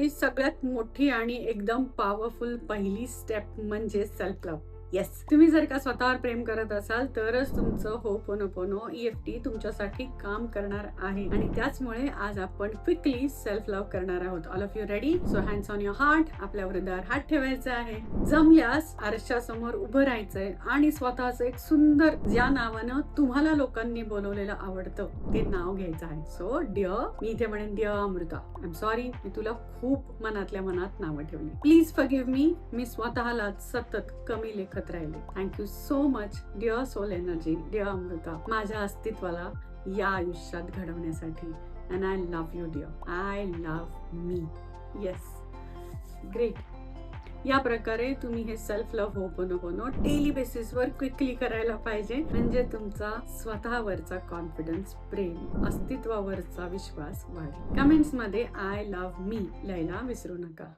आयुष्यातली सगळ्यात मोठी आणि एकदम पॉवरफुल पहिली स्टेप म्हणजे सेल्फ लव्ह. येस, तुम्ही जर का स्वतःवर प्रेम करत असाल तरच तुमचं होपोनोपोनो EFT तुमच्यासाठी काम करणार आहे. आणि त्याचमुळे आज आपण क्विकली सेल्फ लव्ह करणार आहोत. All of you ready? So hands on your heart. आपल्या हृदयावर हात ठेवायचा आहे. जमल्यास आरशासमोर उभं राहायचंय आणि स्वतःचं एक सुंदर, ज्या नावानं तुम्हाला लोकांनी बोलवलेलं आवडतं ते नाव घ्यायचं आहे. सो डिअर, मी इथे म्हणेन dear Amrita, I am sorry, मी तुला खूप मनातल्या मनात नावं ठेवली. Please forgive me. मी स्वतःला सतत कमी लेखत राहिले. Thank you so much dear soul energy, dear Amrita, माझ्या अस्तित्वाला या आयुष्यात घडवण्यासाठी. And I love you dear. I love me. Yes, great. या प्रकारे तुम्ही हे सेल्फ लव्ह होपोनोपोनो डेली बेसिसवर क्विकली करायला पाहिजे. म्हणजे तुमचा स्वतःवरचा कॉन्फिडन्स, प्रेम, अस्तित्वावरचा विश्वास वाढेल. कमेंट्स मध्ये आय लव्ह मी लिहायला विसरू नका.